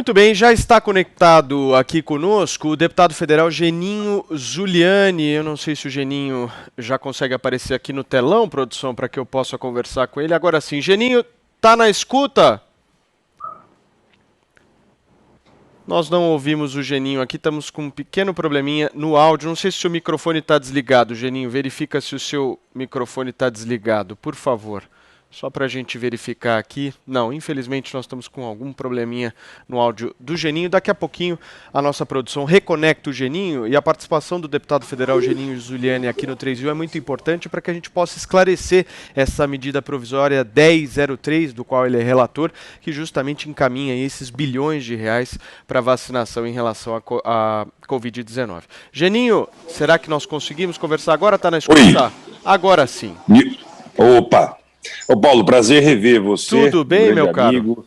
Muito bem, já está conectado aqui conosco o deputado federal Geninho Zuliani. Eu não sei se o Geninho já consegue aparecer aqui no telão, produção, para que eu possa conversar com ele. Agora sim, Geninho, tá na escuta? Nós não ouvimos o Geninho aqui, estamos com um pequeno probleminha no áudio. Não sei se o seu microfone está desligado, Geninho. Verifica se o seu microfone está desligado, por favor. Só para a gente verificar aqui. Não, infelizmente nós estamos com algum probleminha no áudio do Geninho. Daqui a pouquinho a nossa produção reconecta o Geninho e a participação do deputado federal Geninho Zuliani aqui no 3 é muito importante para que a gente possa esclarecer essa medida provisória 1003, do qual ele é relator, que justamente encaminha esses bilhões de reais para vacinação em relação à Covid-19. Geninho, será que nós conseguimos conversar agora? Está na escuta? Oi. Agora sim. Opa! Ô Paulo, prazer rever você. Tudo bem, meu amigo.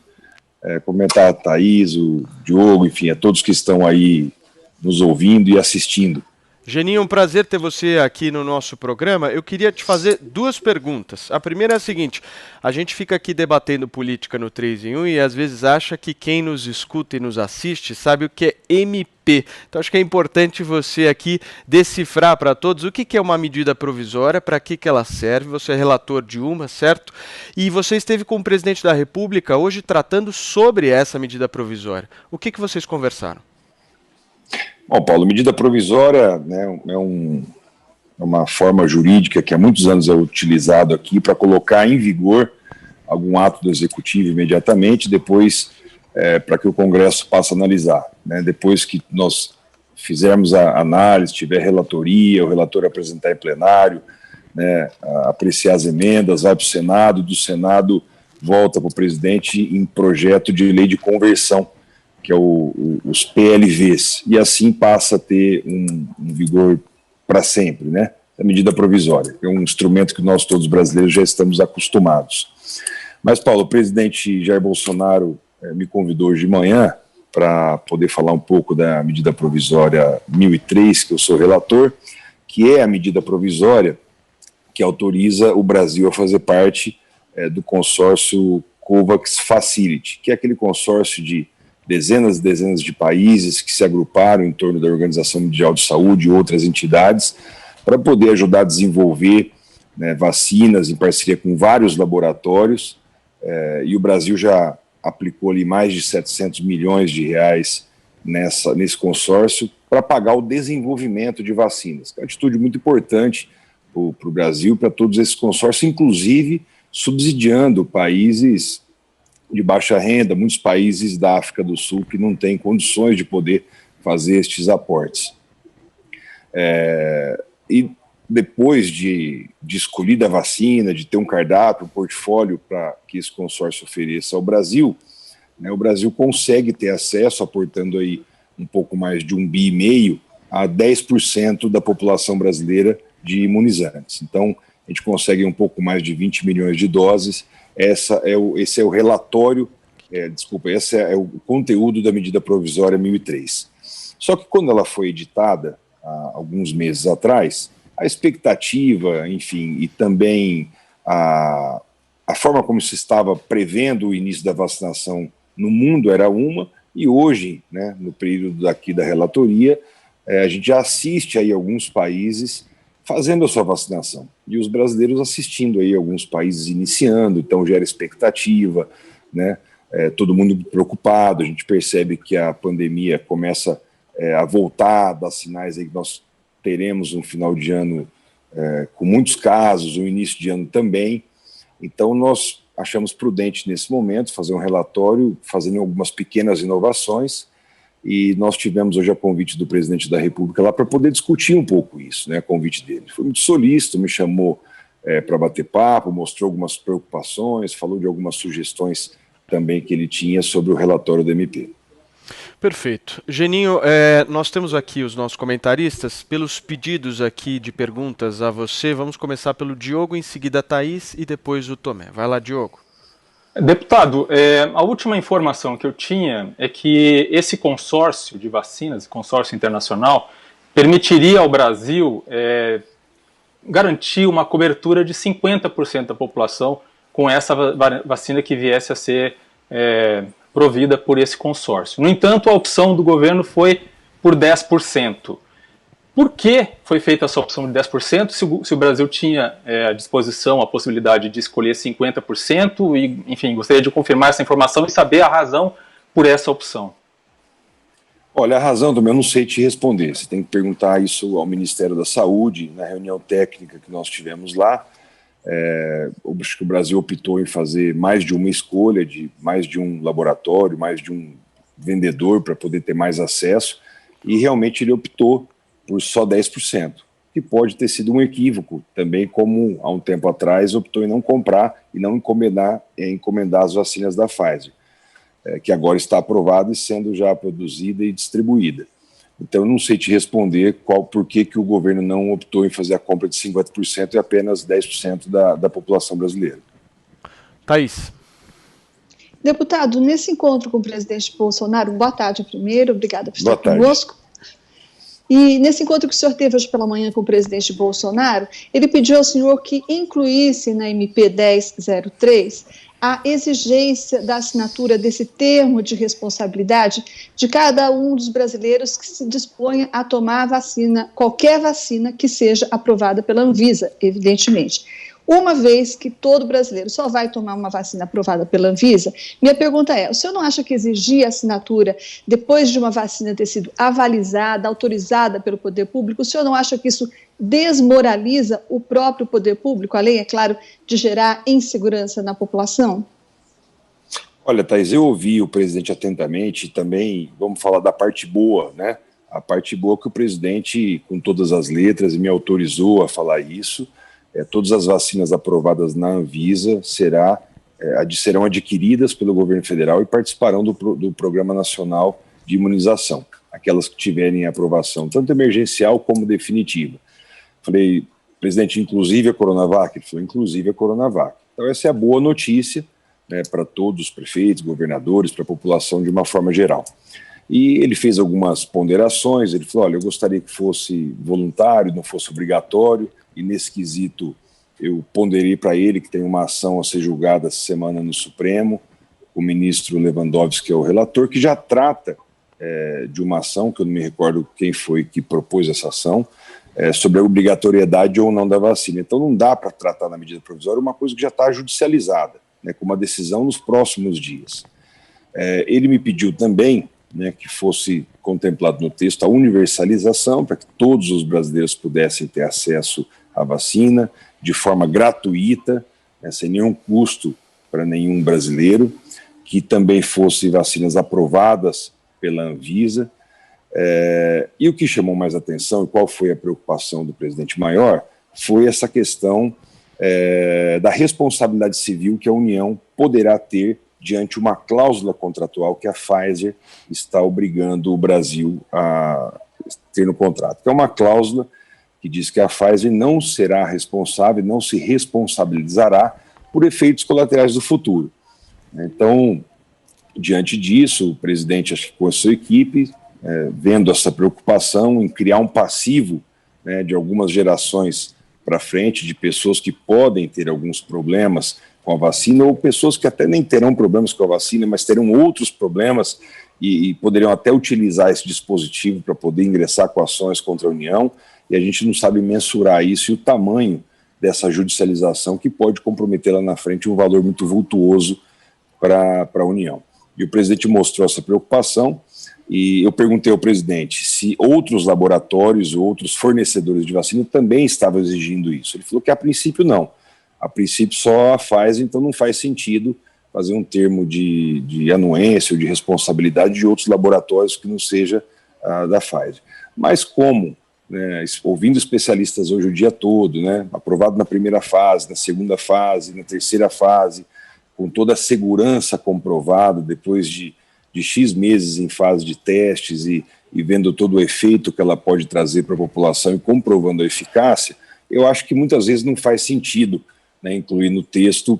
Comentar a Thaís, o Diogo, enfim, a todos que estão aí nos ouvindo e assistindo. Geninho, um prazer ter você aqui no nosso programa. Eu queria te fazer duas perguntas. A primeira é a seguinte: a gente fica aqui debatendo política no 3 em 1 e às vezes acha que quem nos escuta e nos assiste sabe o que é MP. Então acho que é importante você aqui decifrar para todos o que é uma medida provisória, para que ela serve. Você é relator de uma, certo? E você esteve com o presidente da República hoje tratando sobre essa medida provisória. O que vocês conversaram? Bom, Paulo, medida provisória, né, é uma forma jurídica que há muitos anos é utilizado aqui para colocar em vigor algum ato do executivo imediatamente, depois para que o Congresso passe a analisar. Né, depois que nós fizermos a análise, tiver relatoria, o relator apresentar em plenário, né, apreciar as emendas, vai para o Senado, do Senado volta para o presidente em projeto de lei de conversão, que é os PLVs, e assim passa a ter um vigor para sempre, né? A medida provisória, é um instrumento que nós todos brasileiros já estamos acostumados. Mas, Paulo, o presidente Jair Bolsonaro me convidou hoje de manhã para poder falar um pouco da medida provisória 1003, que eu sou relator, que é a medida provisória que autoriza o Brasil a fazer parte do consórcio COVAX Facility, que é aquele consórcio de dezenas e dezenas de países que se agruparam em torno da Organização Mundial de Saúde e outras entidades para poder ajudar a desenvolver, né, vacinas em parceria com vários laboratórios, e o Brasil já aplicou ali mais de 700 milhões de reais nesse consórcio para pagar o desenvolvimento de vacinas, que é uma atitude muito importante para o Brasil, para todos esses consórcios, inclusive subsidiando países de baixa renda, muitos países da África do Sul que não têm condições de poder fazer estes aportes. E depois de escolhida a vacina, de ter um cardápio, um portfólio para que esse consórcio ofereça ao Brasil, né, o Brasil consegue ter acesso, aportando aí um pouco mais de 1,5 bi a 10% da população brasileira de imunizantes. Então, a gente consegue um pouco mais de 20 milhões de doses. Esse é o relatório, esse é o conteúdo da medida provisória 1003. Só que quando ela foi editada, há alguns meses atrás, a expectativa, enfim, e também a forma como se estava prevendo o início da vacinação no mundo era uma, e hoje, né, no período daqui da relatoria, a gente já assiste aí alguns países fazendo a sua vacinação, e os brasileiros assistindo aí alguns países iniciando, então gera expectativa, né, todo mundo preocupado, a gente percebe que a pandemia começa a voltar, dá sinais aí que nós teremos um final de ano com muitos casos, um início de ano também, então nós achamos prudente nesse momento fazer um relatório, fazendo algumas pequenas inovações, e nós tivemos hoje a convite do presidente da República lá para poder discutir um pouco isso, né, a convite dele. Foi muito solícito, me chamou para bater papo, mostrou algumas preocupações, falou de algumas sugestões também que ele tinha sobre o relatório do MP. Perfeito. Geninho, nós temos aqui os nossos comentaristas, pelos pedidos aqui de perguntas a você, vamos começar pelo Diogo, em seguida a Thaís e depois o Tomé. Vai lá, Diogo. Deputado, a última informação que eu tinha é que esse consórcio de vacinas, consórcio internacional, permitiria ao Brasil garantir uma cobertura de 50% da população com essa vacina que viesse a ser provida por esse consórcio. No entanto, a opção do governo foi por 10%. Por que foi feita essa opção de 10%, se o Brasil tinha à disposição a possibilidade de escolher 50%? E, enfim, gostaria de confirmar essa informação e saber a razão por essa opção. Olha, a razão também eu não sei te responder. Você tem que perguntar isso ao Ministério da Saúde, na reunião técnica que nós tivemos lá. Acho que o Brasil optou em fazer mais de uma escolha, de mais de um laboratório, mais de um vendedor para poder ter mais acesso, e realmente ele optou por só 10%, que pode ter sido um equívoco, também como há um tempo atrás optou em não comprar e não encomendar as vacinas da Pfizer, que agora está aprovada e sendo já produzida e distribuída. Então eu não sei te responder por que o governo não optou em fazer a compra de 50% e apenas 10% da população brasileira. Thaís. Deputado, nesse encontro com o presidente Bolsonaro, boa tarde primeiro, obrigada por estar conosco. E nesse encontro que o senhor teve hoje pela manhã com o presidente Bolsonaro, ele pediu ao senhor que incluísse na MP 1003 a exigência da assinatura desse termo de responsabilidade de cada um dos brasileiros que se disponha a tomar a vacina, qualquer vacina que seja aprovada pela Anvisa, evidentemente. Uma vez que todo brasileiro só vai tomar uma vacina aprovada pela Anvisa, minha pergunta é, o senhor não acha que exigir a assinatura depois de uma vacina ter sido avalizada, autorizada pelo poder público, o senhor não acha que isso desmoraliza o próprio poder público, além, é claro, de gerar insegurança na população? Olha, Thaís, eu ouvi o presidente atentamente e também vamos falar da parte boa, né? A parte boa que o presidente, com todas as letras, me autorizou a falar isso. Todas as vacinas aprovadas na Anvisa serão adquiridas pelo governo federal e participarão do Programa Nacional de Imunização, aquelas que tiverem aprovação, tanto emergencial como definitiva. Falei, presidente, inclusive a Coronavac? Ele falou, inclusive a Coronavac. Então essa é a boa notícia, né, para todos os prefeitos, governadores, para a população de uma forma geral. E ele fez algumas ponderações, ele falou, olha, eu gostaria que fosse voluntário, não fosse obrigatório, e nesse quesito eu ponderei para ele que tem uma ação a ser julgada essa semana no Supremo, o ministro Lewandowski, que é o relator, que já trata de uma ação, que eu não me recordo quem foi que propôs essa ação, sobre a obrigatoriedade ou não da vacina. Então não dá para tratar na medida provisória uma coisa que já está judicializada, né, com uma decisão nos próximos dias. Ele me pediu também, né, que fosse contemplado no texto a universalização, para que todos os brasileiros pudessem ter acesso à vacina de forma gratuita, né, sem nenhum custo para nenhum brasileiro, que também fossem vacinas aprovadas pela Anvisa. E o que chamou mais atenção, e qual foi a preocupação do presidente maior, foi essa questão da responsabilidade civil que a União poderá ter diante uma cláusula contratual que a Pfizer está obrigando o Brasil a ter no contrato. Que é uma cláusula que diz que a Pfizer não será responsável, não se responsabilizará por efeitos colaterais do futuro. Então, diante disso, o presidente, acho que com a sua equipe, vendo essa preocupação em criar um passivo, né, de algumas gerações para frente, de pessoas que podem ter alguns problemas com a vacina, ou pessoas que até nem terão problemas com a vacina, mas terão outros problemas e poderiam até utilizar esse dispositivo para poder ingressar com ações contra a União, e a gente não sabe mensurar isso e o tamanho dessa judicialização que pode comprometer lá na frente um valor muito vultuoso para a União. E o presidente mostrou essa preocupação, e eu perguntei ao presidente se outros laboratórios ou outros fornecedores de vacina também estavam exigindo isso. Ele falou que a princípio não. A princípio só a Pfizer, então não faz sentido fazer um termo de anuência ou de responsabilidade de outros laboratórios que não seja da Pfizer. Mas como, né, ouvindo especialistas hoje o dia todo, né, aprovado na primeira fase, na segunda fase, na terceira fase, com toda a segurança comprovada, depois de X meses em fase de testes e vendo todo o efeito que ela pode trazer para a população e comprovando a eficácia, eu acho que muitas vezes não faz sentido, né, incluir no texto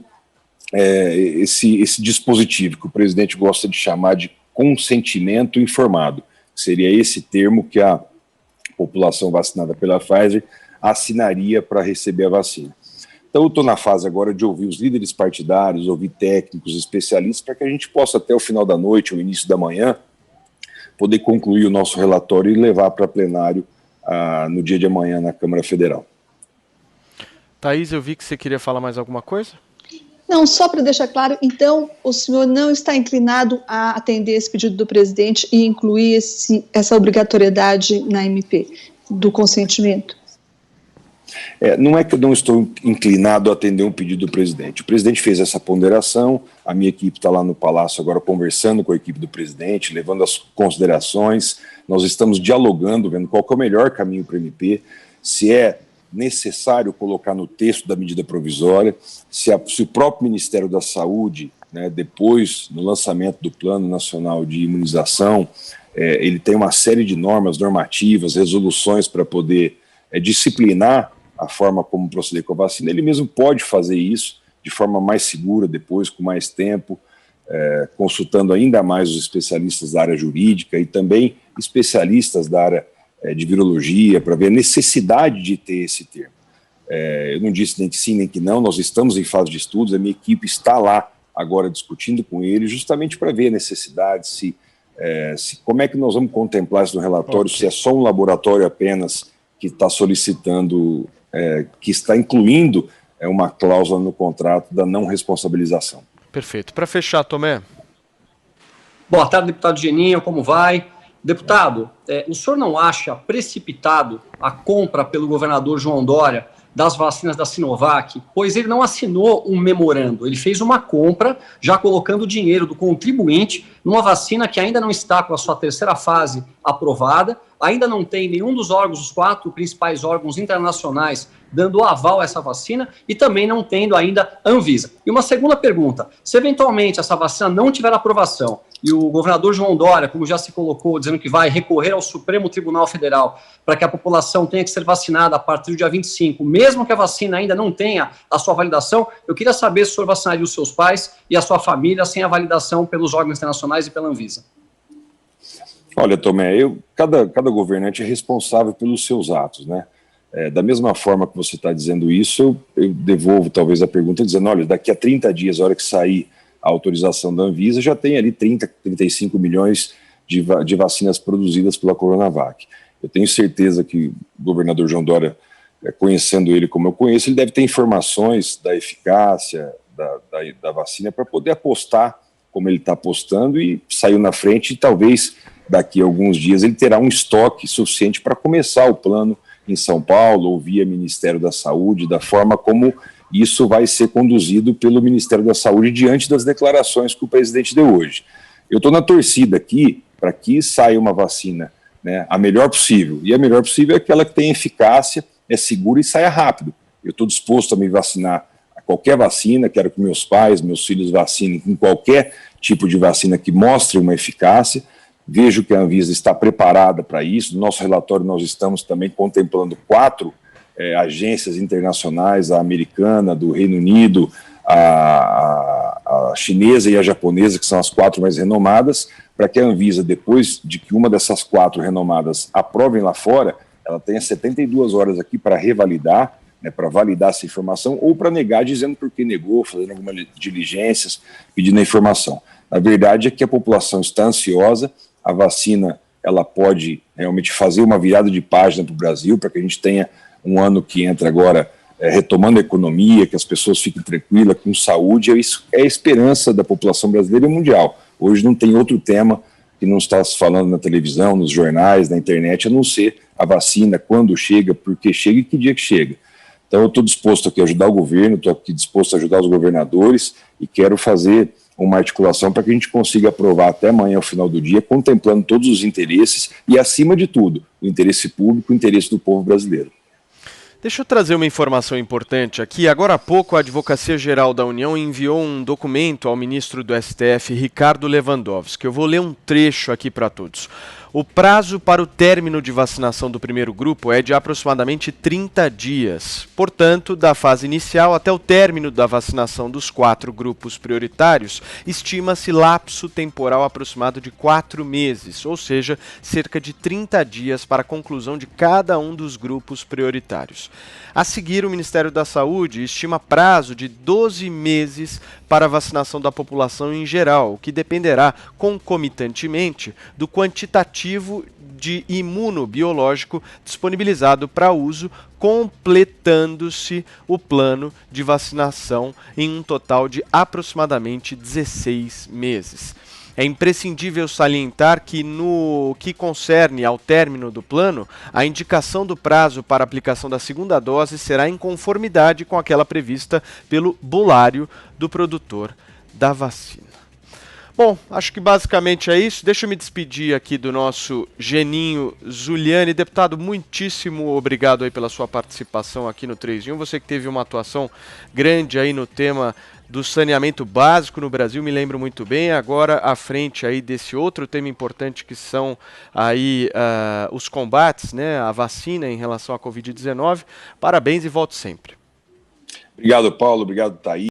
esse dispositivo que o presidente gosta de chamar de consentimento informado. Seria esse termo que a população vacinada pela Pfizer assinaria para receber a vacina. Então eu estou na fase agora de ouvir os líderes partidários, ouvir técnicos, especialistas, para que a gente possa até o final da noite, ou início da manhã, poder concluir o nosso relatório e levar para plenário no dia de amanhã na Câmara Federal. Thaís, eu vi que você queria falar mais alguma coisa? Não, só para deixar claro, então o senhor não está inclinado a atender esse pedido do presidente e incluir essa obrigatoriedade na MP do consentimento? Não é que eu não estou inclinado a atender um pedido do presidente. O presidente fez essa ponderação, a minha equipe está lá no Palácio agora conversando com a equipe do presidente, levando as considerações, nós estamos dialogando, vendo qual que é o melhor caminho para o MP, se é necessário colocar no texto da medida provisória, se o próprio Ministério da Saúde, né, depois, no lançamento do Plano Nacional de Imunização, ele tem uma série de normas, normativas, resoluções para poder disciplinar a forma como proceder com a vacina, ele mesmo pode fazer isso de forma mais segura, depois, com mais tempo, consultando ainda mais os especialistas da área jurídica e também especialistas da área de virologia, para ver a necessidade de ter esse termo. Eu não disse nem que sim, nem que não, nós estamos em fase de estudos, a minha equipe está lá agora discutindo com ele, justamente para ver a necessidade, como é que nós vamos contemplar isso no relatório, se é só um laboratório apenas que está solicitando, que está incluindo uma cláusula no contrato da não responsabilização. Perfeito. Para fechar, Tomé. Boa tarde, deputado Geninho, como vai? Deputado, o senhor não acha precipitado a compra pelo governador João Dória das vacinas da Sinovac, pois ele não assinou um memorando, ele fez uma compra já colocando o dinheiro do contribuinte numa vacina que ainda não está com a sua terceira fase aprovada, ainda não tem nenhum dos órgãos, os 4 principais órgãos internacionais dando aval a essa vacina e também não tendo ainda Anvisa. E uma segunda pergunta, se eventualmente essa vacina não tiver aprovação e o governador João Dória, como já se colocou, dizendo que vai recorrer ao Supremo Tribunal Federal para que a população tenha que ser vacinada a partir do dia 25, mesmo que a vacina ainda não tenha a sua validação, eu queria saber se o senhor vacinaria os seus pais e a sua família sem a validação pelos órgãos internacionais e pela Anvisa. Olha, Tomé, cada governante é responsável pelos seus atos, né? Da mesma forma que você está dizendo isso, eu devolvo talvez a pergunta dizendo, olha, daqui a 30 dias, a hora que sair a autorização da Anvisa, já tem ali 35 milhões de vacinas produzidas pela Coronavac. Eu tenho certeza que o governador João Dória, conhecendo ele como eu conheço, ele deve ter informações da eficácia da vacina para poder apostar como ele está apostando e saiu na frente e talvez daqui a alguns dias ele terá um estoque suficiente para começar o plano em São Paulo ou via Ministério da Saúde, da forma como isso vai ser conduzido pelo Ministério da Saúde diante das declarações que o presidente deu hoje. Eu estou na torcida aqui para que saia uma vacina, né, a melhor possível, e a melhor possível é aquela que tem eficácia, é segura e saia rápido. Eu estou disposto a me vacinar a qualquer vacina, quero que meus pais, meus filhos vacinem com qualquer tipo de vacina que mostre uma eficácia. Vejo que a Anvisa está preparada para isso. No nosso relatório nós estamos também contemplando 4 agências internacionais, a americana, do Reino Unido, a chinesa e a japonesa, que são as 4 mais renomadas, para que a Anvisa, depois de que uma dessas 4 renomadas aprovem lá fora, ela tenha 72 horas aqui para revalidar, né, para validar essa informação, ou para negar, dizendo por que negou, fazendo algumas diligências, pedindo a informação. A verdade é que a população está ansiosa, a vacina ela pode realmente fazer uma virada de página para o Brasil, para que a gente tenha um ano que entra agora retomando a economia, que as pessoas fiquem tranquilas, com saúde. Isso é a esperança da população brasileira e mundial. Hoje não tem outro tema que não está se falando na televisão, nos jornais, na internet, a não ser a vacina, quando chega, por que chega e que dia que chega. Então eu estou disposto aqui a ajudar o governo, estou aqui disposto a ajudar os governadores e quero fazer uma articulação para que a gente consiga aprovar até amanhã, ao final do dia, contemplando todos os interesses e, acima de tudo, o interesse público, o interesse do povo brasileiro. Deixa eu trazer uma informação importante aqui. Agora há pouco, a Advocacia Geral da União enviou um documento ao ministro do STF, Ricardo Lewandowski. Eu vou ler um trecho aqui para todos. O prazo para o término de vacinação do primeiro grupo é de aproximadamente 30 dias. Portanto, da fase inicial até o término da vacinação dos 4 grupos prioritários, estima-se lapso temporal aproximado de 4 meses, ou seja, cerca de 30 dias para a conclusão de cada um dos grupos prioritários. anos. A seguir, o Ministério da Saúde estima prazo de 12 meses para a vacinação da população em geral, o que dependerá concomitantemente do quantitativo de imunobiológico disponibilizado para uso, completando-se o plano de vacinação em um total de aproximadamente 16 meses. É imprescindível salientar que, no que concerne ao término do plano, a indicação do prazo para aplicação da segunda dose será em conformidade com aquela prevista pelo bulário do produtor da vacina. Bom, acho que basicamente é isso. Deixa eu me despedir aqui do nosso Geninho Zuliani. Deputado, muitíssimo obrigado aí pela sua participação aqui no 3 em 1. Você que teve uma atuação grande aí no tema do saneamento básico no Brasil, me lembro muito bem. Agora à frente aí desse outro tema importante que são aí os combates, né, a vacina em relação à Covid-19. Parabéns e volte sempre. Obrigado, Paulo. Obrigado, Thaís.